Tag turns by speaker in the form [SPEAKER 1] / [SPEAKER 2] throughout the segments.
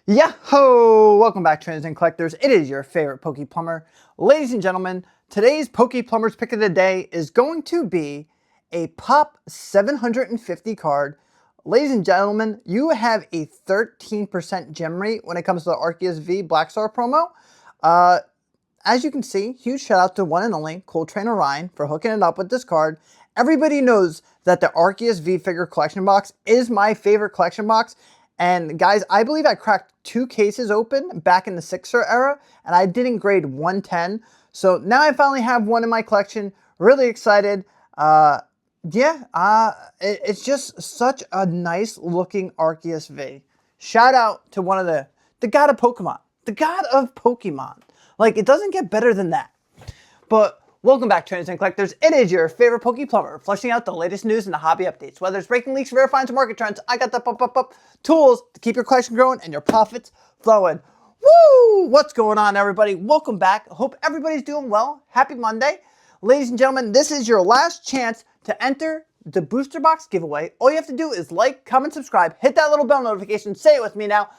[SPEAKER 1] Yahoo! Welcome back, trainers and collectors. It is your favorite Poke Plumber. Ladies and gentlemen, today's Poke Plumber's pick of the day is going to be a Pop 750 card. Ladies and gentlemen, you have a 13% gem rate when it comes to the Arceus V Black Star promo. As you can see, huge shout out to one and only Cool Trainer Ryan for hooking it up with this card. Everybody knows that the Arceus V figure collection box is my favorite collection box. And guys, I believe I cracked 2 cases open back in the 6er era, and I didn't grade 110. So now I finally have one in my collection. Really excited. It's just such a nice looking Arceus V. Shout out to one of the god of Pokemon. The god of Pokemon. Like, it doesn't get better than that. But welcome back, trainers and collectors. It is your favorite Poke Plumber, flushing out the latest news and the hobby updates. Whether it's breaking leaks, rare finds, or market trends, I got the tools to keep your collection growing and your profits flowing. Woo! What's going on, everybody? Welcome back. Hope everybody's doing well. Happy Monday. Ladies and gentlemen, this is your last chance to enter the booster box giveaway. All you have to do is like, comment, subscribe, hit that little bell notification, say it with me now,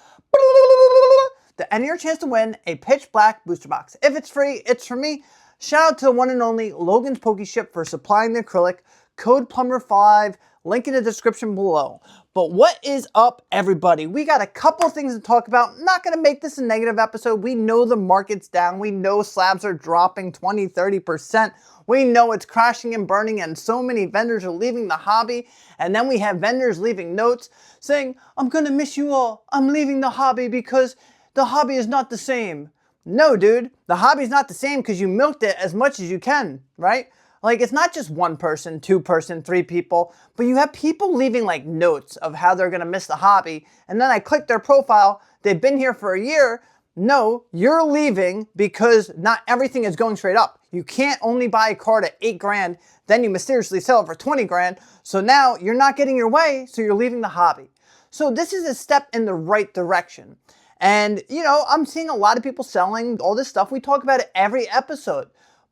[SPEAKER 1] to enter your chance to win a pitch black booster box. If it's free, it's for me. Shout out to the one and only Logan's Pokeship for supplying the acrylic. Code Plumber5, link in the description below. But what is up, everybody? We got a couple things to talk about. Not going to make this a negative episode. We know the market's down. We know slabs are dropping 20, 30%. We know it's crashing and burning, and so many vendors are leaving the hobby. And then we have vendors leaving notes saying, I'm going to miss you all. I'm leaving the hobby because the hobby is not the same. No, dude, the hobby's not the same because you milked it as much as you can, right? Like, it's not just one person, 2 person, 3 people, but you have people leaving like notes of how they're going to miss the hobby. And then I click their profile. They've been here for a year. No, you're leaving because not everything is going straight up. You can't only buy a card at 8 grand, then you mysteriously sell it for 20 grand. So now you're not getting your way, so you're leaving the hobby. So this is a step in the right direction. And, you know, I'm seeing a lot of people selling all this stuff. We talk about it every episode.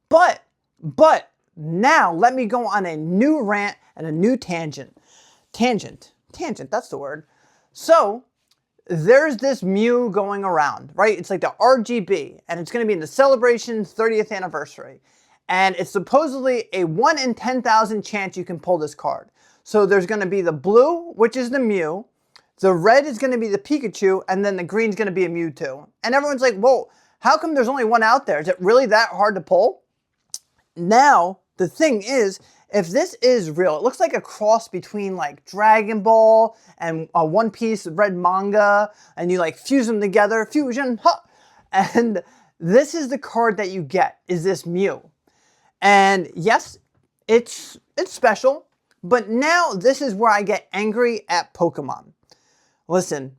[SPEAKER 1] But now let me go on a new rant and a new tangent. Tangent, that's the word. So there's this Mew going around, right? It's like the RGB, and it's going to be in the Celebration's 30th anniversary. And it's supposedly a 1 in 10,000 chance you can pull this card. So there's going to be the blue, which is the Mew. The red is going to be the Pikachu, and then the green is going to be a Mewtwo. And everyone's like, whoa, how come there's only one out there? Is it really that hard to pull? Now, the thing is, if this is real, it looks like a cross between like Dragon Ball and a One Piece red manga, and you like fuse them together, fusion, huh? And this is the card that you get, is this Mew. And yes, it's special, but now this is where I get angry at Pokemon. Listen,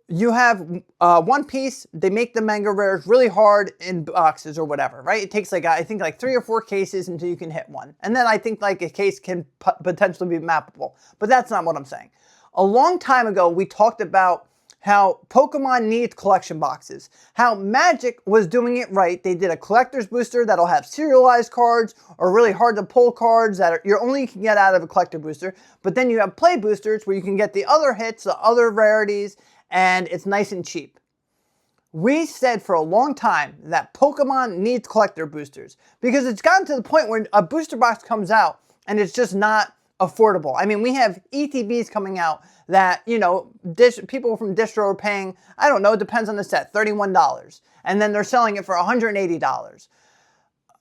[SPEAKER 1] you have One Piece, they make the manga rares really hard in boxes or whatever, right? It takes like, I think like 3 or 4 cases until you can hit one. And then I think like a case can potentially be mappable, but that's not what I'm saying. A long time ago, we talked about how Pokemon needs collection boxes, how Magic was doing it right. They did a collector's booster that'll have serialized cards or really hard to pull cards that you only can get out of a collector booster. But then you have play boosters where you can get the other hits, the other rarities, and it's nice and cheap. We said for a long time that Pokemon needs collector boosters because it's gotten to the point where a booster box comes out and it's just not affordable. I mean, we have ETBs coming out that, you know, people from distro are paying, I don't know, it depends on the set, $31. And then they're selling it for $180.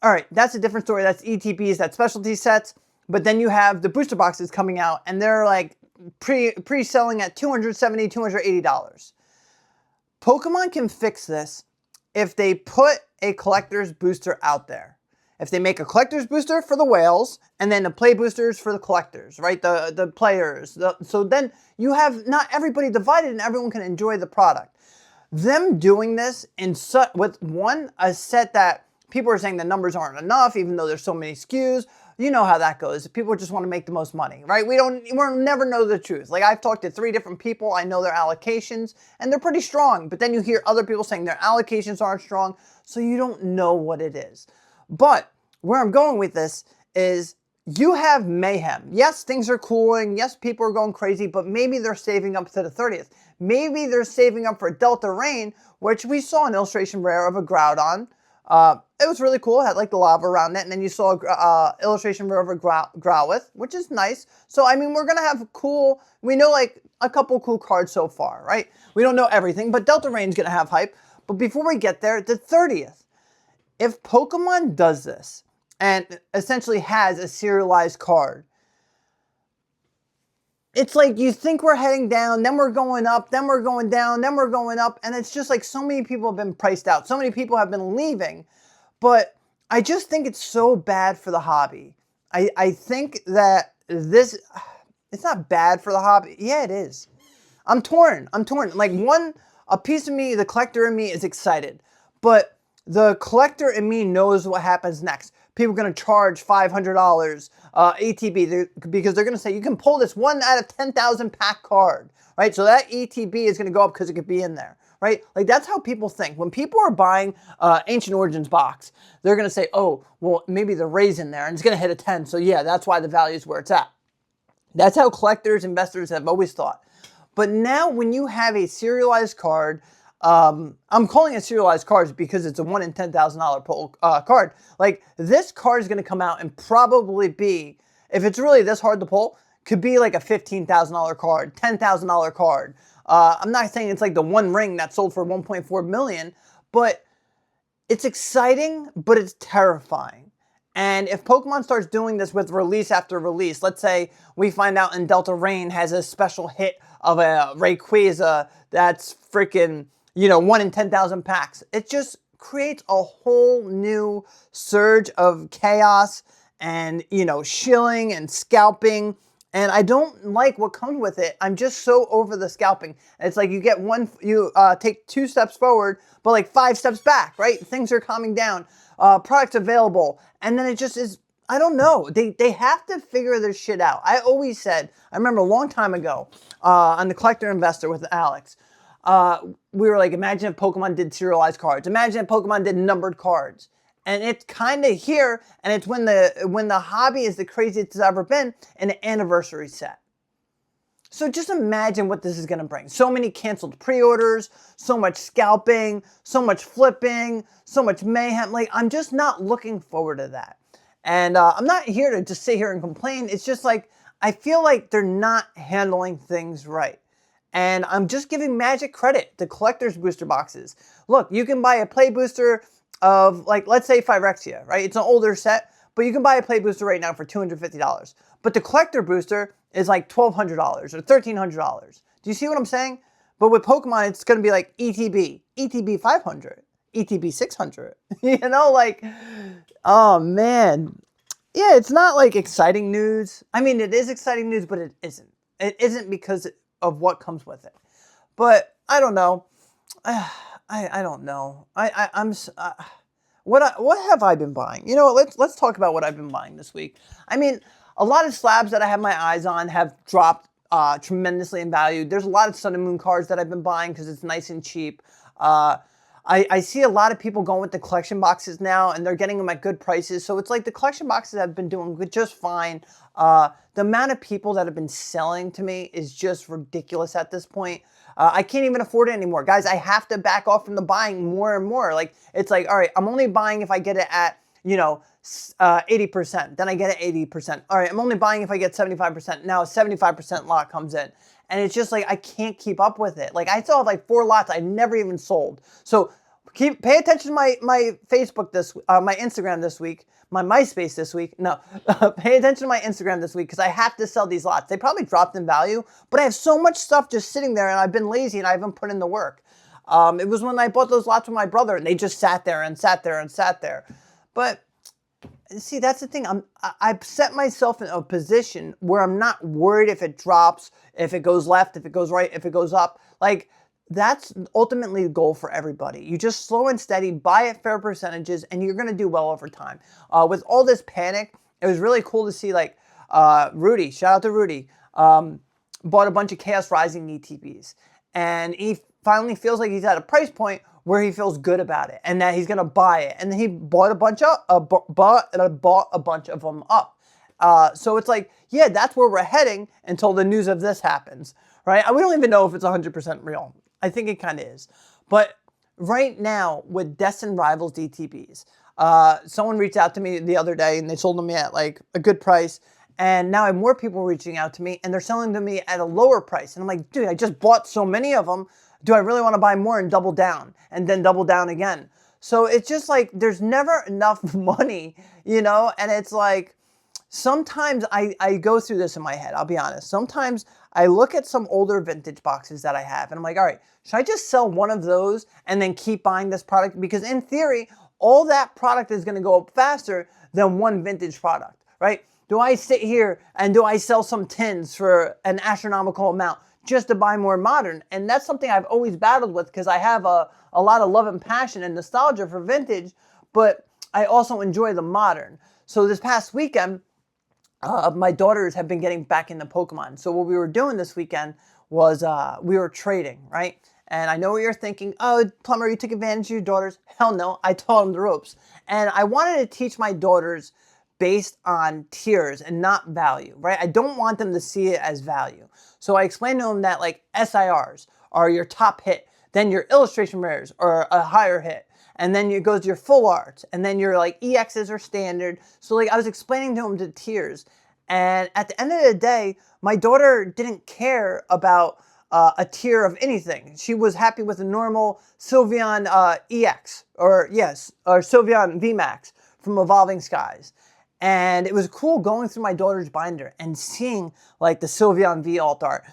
[SPEAKER 1] All right, that's a different story. That's ETBs, that's specialty sets. But then you have the booster boxes coming out and they're like pre-selling at $270, $280. Pokemon can fix this if they put a collector's booster out there. If they make a collector's booster for the whales, and then the play boosters for the collectors, right? The players. So then you have not everybody divided and everyone can enjoy the product. Them doing this with a set that people are saying the numbers aren't enough, even though there's so many SKUs. You know how that goes. People just want to make the most money, right? We'll never know the truth. Like, I've talked to 3 different people. I know their allocations, and they're pretty strong. But then you hear other people saying their allocations aren't strong, so you don't know what it is. But where I'm going with this is you have mayhem. Yes, things are cooling. Yes, people are going crazy, but maybe they're saving up to the 30th. Maybe they're saving up for Delta Rain, which we saw an illustration rare of a Groudon. It was really cool. It had like the lava around it. And then you saw illustration rare of a Growlithe, which is nice. So, I mean, we're going to have cool, we know like a couple cool cards so far, right? We don't know everything, but Delta Rain's going to have hype. But before we get there, the 30th, if Pokemon does this, and essentially has a serialized card, it's like you think we're heading down, then we're going up, then we're going down, then we're going up, and it's just like so many people have been priced out. So many people have been leaving, but I just think it's so bad for the hobby. I think that this, it's not bad for the hobby. Yeah, it is. I'm torn. Like a piece of me, the collector in me is excited, but the collector in me knows what happens next. People are going to charge $500 ETB because they're going to say, you can pull this 1 out of 10,000 pack card, right? So that ETB is going to go up because it could be in there, right? Like that's how people think. When people are buying Ancient Origins box, they're going to say, oh, well, maybe the Ray's in there and it's going to hit a 10. So yeah, that's why the value is where it's at. That's how collectors, investors have always thought. But now when you have a serialized card, I'm calling it serialized cards because it's a 1 in $10,000 card. Like this card is going to come out and probably be, if it's really this hard to pull, could be like a $15,000 card, $10,000 card. I'm not saying it's like the One Ring that sold for 1.4 million, but it's exciting, but it's terrifying. And if Pokemon starts doing this with release after release, let's say we find out in Delta Rain has a special hit of a Rayquaza that's freaking, 1 in 10,000 packs. It just creates a whole new surge of chaos and, shilling and scalping. And I don't like what comes with it. I'm just so over the scalping. It's like you take 2 steps forward, but like 5 steps back, right? Things are calming down. Products available. And then it just is, I don't know. They have to figure their shit out. I always said, I remember a long time ago on the Collector Investor with Alex, we were like, imagine if Pokemon did serialized cards. Imagine if Pokemon did numbered cards. And it's kind of here, and it's when the hobby is the craziest it's ever been, an anniversary set. So just imagine what this is going to bring. So many canceled pre-orders, so much scalping, so much flipping, so much mayhem. Like, I'm just not looking forward to that. And I'm not here to just sit here and complain. It's just like, I feel like they're not handling things right. And I'm just giving Magic credit, the collector's booster boxes. Look, you can buy a play booster of, like, let's say Phyrexia, right? It's an older set, but you can buy a play booster right now for $250. But the collector booster is like $1,200 or $1,300. Do you see what I'm saying? But with Pokemon, it's going to be like ETB 500, ETB 600. Like, oh man. Yeah, it's not like exciting news. I mean, it is exciting news, but it isn't. It isn't because of what comes with it. But I don't know. I don't know. What have I been buying? Let's talk about what I've been buying this week. I mean, a lot of slabs that I have my eyes on have dropped tremendously in value. There's a lot of Sun and Moon cards that I've been buying because it's nice and cheap. I see a lot of people going with the collection boxes now, and they're getting them at good prices. So it's like the collection boxes have been doing just fine. The amount of people that have been selling to me is just ridiculous at this point. I can't even afford it anymore. Guys, I have to back off from the buying more and more. Like, it's like, all right, I'm only buying if I get it at, 80%. Then I get it 80%. All right, I'm only buying if I get 75%. Now a 75% lot comes in. And it's just like, I can't keep up with it. Like, I still have like 4 lots I never even sold. So pay attention to my Facebook my Instagram this week, my MySpace this week. No, pay attention to my Instagram this week because I have to sell these lots. They probably dropped in value, but I have so much stuff just sitting there and I've been lazy and I haven't put in the work. It was when I bought those lots with my brother and they just sat there and sat there and sat there. But see, that's the thing. I've set myself in a position where I'm not worried if it drops, if it goes left, if it goes right, if it goes up. Like, that's ultimately the goal for everybody. You just slow and steady, buy at fair percentages, and you're going to do well over time. With all this panic, it was really cool to see, like, Rudy, shout out to Rudy, bought a bunch of Chaos Rising ETBs. And he finally feels like he's at a price point where he feels good about it and that he's going to buy it. And then he bought a bunch of them up. So it's like, yeah, that's where we're heading until the news of this happens, right? We don't even know if it's 100% real. I think it kind of is. But right now, with Destined Rivals DTBs, someone reached out to me the other day and they sold them at like a good price. And now I have more people reaching out to me and they're selling to me at a lower price. And I'm like, dude, I just bought so many of them. Do I really want to buy more and double down and then double down again? So it's just like, there's never enough money, you know? And it's like, sometimes I go through this in my head, I'll be honest. Sometimes I look at some older vintage boxes that I have and I'm like, all right, should I just sell one of those and then keep buying this product? Because in theory, all that product is going to go up faster than one vintage product, right? Do I sit here and do I sell some tins for an astronomical amount just to buy more modern? And that's something I've always battled with because I have a lot of love and passion and nostalgia for vintage, but I also enjoy the modern. So this past weekend, my daughters have been getting back into Pokemon. So what we were doing this weekend was we were trading, right? And I know what you're thinking, oh, Plumber, you took advantage of your daughters. Hell no, I taught them the ropes. And I wanted to teach my daughters based on tiers and not value, right? I don't want them to see it as value. So I explained to them that like SIRs are your top hit, then your illustration rares are a higher hit, and then it goes to your full art, and then your like EXs are standard. So like I was explaining to them the tiers, and at the end of the day, my daughter didn't care about a tier of anything. She was happy with a normal Sylveon EX, or Sylveon VMAX from Evolving Skies. And it was cool going through my daughter's binder and seeing like the Sylveon V alt art,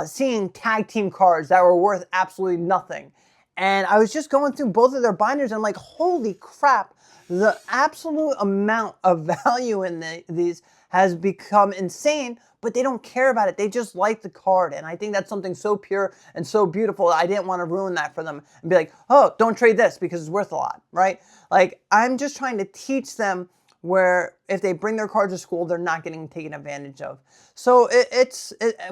[SPEAKER 1] seeing tag team cards that were worth absolutely nothing. And I was just going through both of their binders and I'm like, holy crap, the absolute amount of value in these has become insane, but they don't care about it. They just like the card. And I think that's something so pure and so beautiful that I didn't want to ruin that for them and be like, oh, don't trade this because it's worth a lot, right? Like, I'm just trying to teach them where if they bring their cards to school, they're not getting taken advantage of. So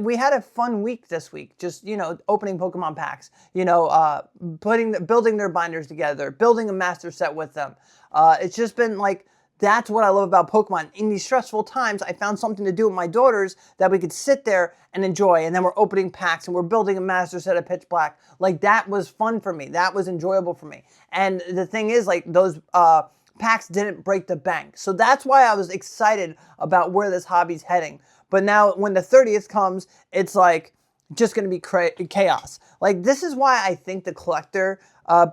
[SPEAKER 1] we had a fun week this week, just, you know, opening Pokemon packs, you know, building their binders together, building a master set with them. It's just been like, that's what I love about Pokemon. In these stressful times, I found something to do with my daughters that we could sit there and enjoy. And then we're opening packs and we're building a master set of Pitch Black. Like, that was fun for me. That was enjoyable for me. And the thing is, like, those packs didn't break the bank. So that's why I was excited about where this hobby's heading. But now when the 30th comes, it's like just going to be chaos. Like, this is why I think the collector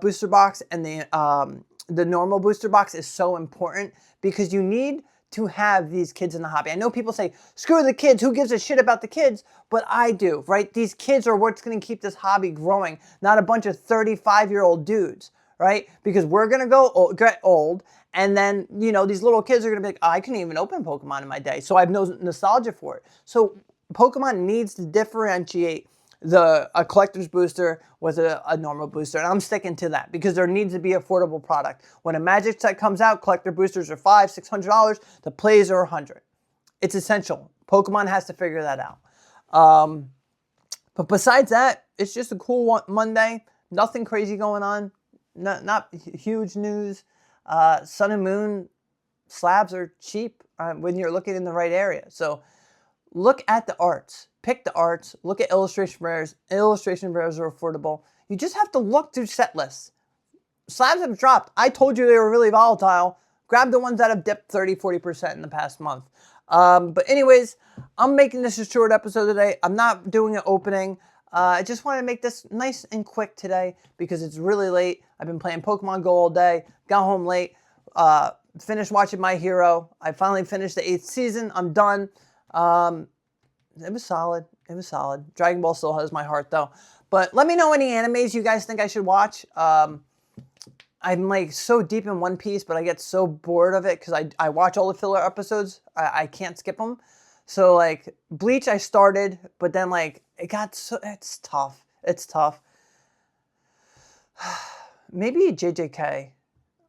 [SPEAKER 1] booster box and the normal booster box is so important, because you need to have these kids in the hobby. I know people say, screw the kids, who gives a shit about the kids? But I do, right? These kids are what's going to keep this hobby growing, not a bunch of 35-year-old dudes, right? Because we're going to get old, and then, you know, these little kids are going to be like, oh, I couldn't even open Pokemon in my day, so I have no nostalgia for it. So Pokemon needs to differentiate a collector's booster with a normal booster, and I'm sticking to that because there needs to be affordable product. When a Magic set comes out, collector boosters are $500-$600. The plays are $100. It's essential. Pokemon has to figure that out. But besides that, it's just a cool Monday. Nothing crazy going on. Not huge news. Sun and Moon slabs are cheap when you're looking in the right area. So look at the arts. Pick the arts. Look at illustration rares. Illustration rares are affordable. You just have to look through set lists. Slabs have dropped. I told you they were really volatile. Grab the ones that have dipped 30-40% in the past month. But anyways, I'm making this a short episode today. I'm not doing an opening. I just wanted to make this nice and quick today because it's really late. I've been playing Pokemon Go all day. Got home late. Finished watching My Hero. I finally finished the 8th season. I'm done. It was solid. It was solid. Dragon Ball still has my heart, though. But let me know any animes you guys think I should watch. I'm like so deep in One Piece, but I get so bored of it because I watch all the filler episodes. I can't skip them. So like Bleach, I started, but then like it's tough. It's tough. Maybe JJK.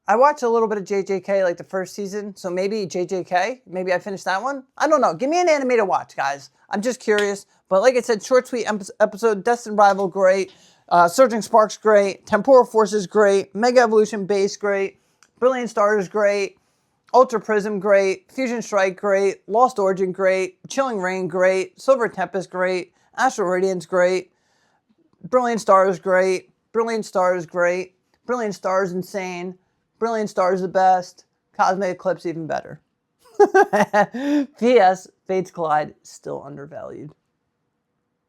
[SPEAKER 1] I watched a little bit of JJK like the first season, so maybe JJK. Maybe I finished that one. I don't know. Give me an anime to watch, guys. I'm just curious. But like I said, short, sweet episode. Destined Rival, great. Surging Sparks, great. Temporal Forces, great. Mega Evolution Base, great. Brilliant Stars, great. Ultra Prism, great. Fusion Strike, great. Lost Origin, great. Chilling Reign, great. Silver Tempest, great. Astral Radiance, great. Brilliant Stars, great. Brilliant Stars, great. Brilliant Stars, insane. Brilliant Stars, the best. Cosmic Eclipse, even better. P.S. Fates Collide, still undervalued.